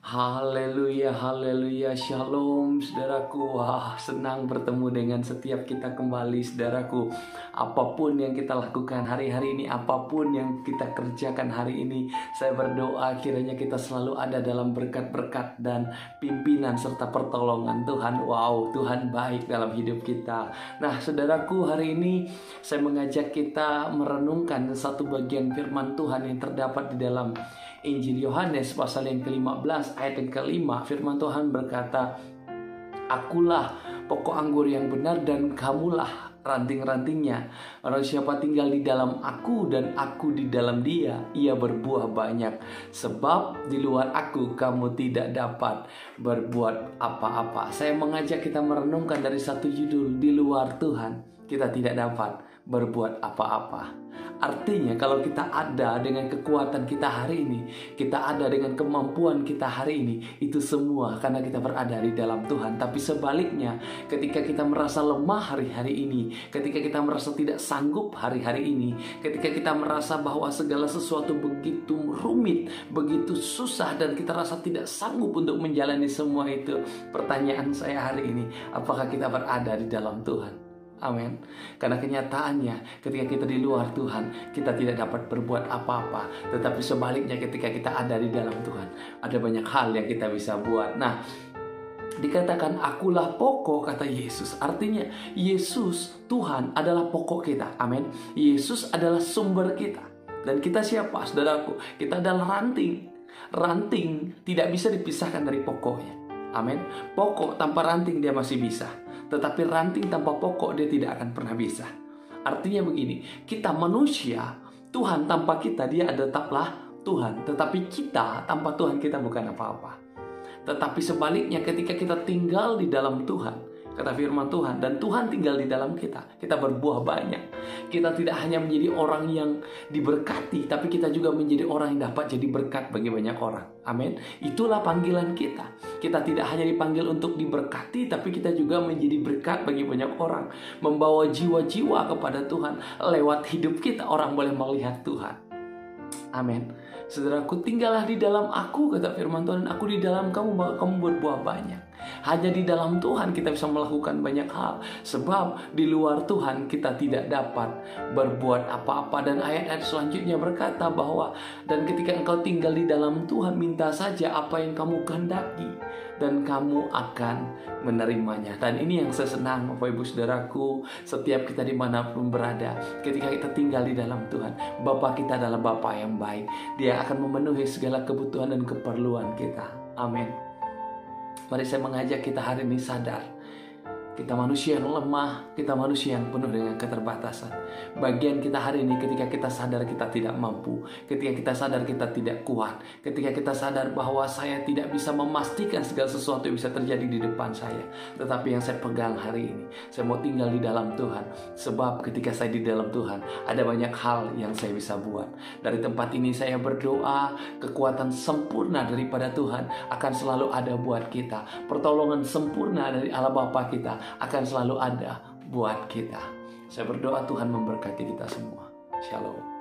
Haleluya, haleluya, shalom saudaraku. Wah, senang bertemu dengan setiap kita kembali saudaraku. Apapun yang kita lakukan hari-hari ini, apapun yang kita kerjakan hari ini, saya berdoa kiranya kita selalu ada dalam berkat-berkat dan pimpinan serta pertolongan Tuhan. Wow, Tuhan baik dalam hidup kita. Nah saudaraku, hari ini saya mengajak kita merenungkan satu bagian firman Tuhan yang terdapat di dalam Injil Yohanes pasal yang ke-15 ayat yang ke-5. Firman Tuhan berkata, "Akulah pokok anggur yang benar dan kamulah ranting-rantingnya. Orang siapa tinggal di dalam aku dan aku di dalam dia, ia berbuah banyak. Sebab di luar aku kamu tidak dapat berbuat apa-apa." Saya mengajak kita merenungkan dari satu judul, di luar Tuhan kita tidak dapat berbuat apa-apa. Artinya kalau kita ada dengan kekuatan kita hari ini, kita ada dengan kemampuan kita hari ini, itu semua karena kita berada di dalam Tuhan. Tapi sebaliknya, ketika kita merasa lemah hari-hari ini, ketika kita merasa tidak sanggup hari-hari ini, ketika kita merasa bahwa segala sesuatu begitu rumit, begitu susah, dan kita rasa tidak sanggup untuk menjalani semua itu, pertanyaan saya hari ini, apakah kita berada di dalam Tuhan? Amin. Karena kenyataannya ketika kita di luar Tuhan, kita tidak dapat berbuat apa-apa. Tetapi sebaliknya ketika kita ada di dalam Tuhan, ada banyak hal yang kita bisa buat. Nah, dikatakan akulah pokok, kata Yesus. Artinya Yesus, Tuhan adalah pokok kita. Amin. Yesus adalah sumber kita. Dan kita siapa, saudaraku? Kita adalah ranting. Ranting tidak bisa dipisahkan dari pokoknya. Amin. Pokok tanpa ranting dia masih bisa, tetapi ranting tanpa pokok dia tidak akan pernah bisa. Artinya begini, kita manusia, Tuhan tanpa kita dia tetaplah Tuhan, tetapi kita tanpa Tuhan kita bukan apa-apa. Tetapi sebaliknya ketika kita tinggal di dalam Tuhan, kata firman Tuhan, dan Tuhan tinggal di dalam kita, kita berbuah banyak. Kita tidak hanya menjadi orang yang diberkati, tapi kita juga menjadi orang yang dapat jadi berkat bagi banyak orang. Amin. Itulah panggilan kita. Kita tidak hanya dipanggil untuk diberkati, tapi kita juga menjadi berkat bagi banyak orang. Membawa jiwa-jiwa kepada Tuhan. Lewat hidup kita orang boleh melihat Tuhan. Amin. Saudaraku, tinggallah di dalam aku, kata firman Tuhan, aku di dalam kamu, maka kamu berbuah banyak. Hanya di dalam Tuhan kita bisa melakukan banyak hal. Sebab di luar Tuhan kita tidak dapat berbuat apa-apa. Dan ayat-ayat selanjutnya berkata bahwa, dan ketika engkau tinggal di dalam Tuhan, minta saja apa yang kamu kehendaki, dan kamu akan menerimanya. Dan ini yang saya senang, Bapak Ibu Saudaraku, setiap kita dimanapun berada, ketika kita tinggal di dalam Tuhan, Bapa kita adalah Bapa yang baik. Dia akan memenuhi segala kebutuhan dan keperluan kita. Amin. Mari saya mengajak kita hari ini sadar, kita manusia yang lemah, kita manusia yang penuh dengan keterbatasan. Bagian kita hari ini ketika kita sadar kita tidak mampu, ketika kita sadar kita tidak kuat, ketika kita sadar bahwa saya tidak bisa memastikan segala sesuatu yang bisa terjadi di depan saya. Tetapi yang saya pegang hari ini, saya mau tinggal di dalam Tuhan. Sebab ketika saya di dalam Tuhan, ada banyak hal yang saya bisa buat. Dari tempat ini saya berdoa, kekuatan sempurna daripada Tuhan akan selalu ada buat kita. Pertolongan sempurna dari Allah Bapa kita akan selalu ada buat kita. Saya berdoa Tuhan memberkati kita semua. Shalom.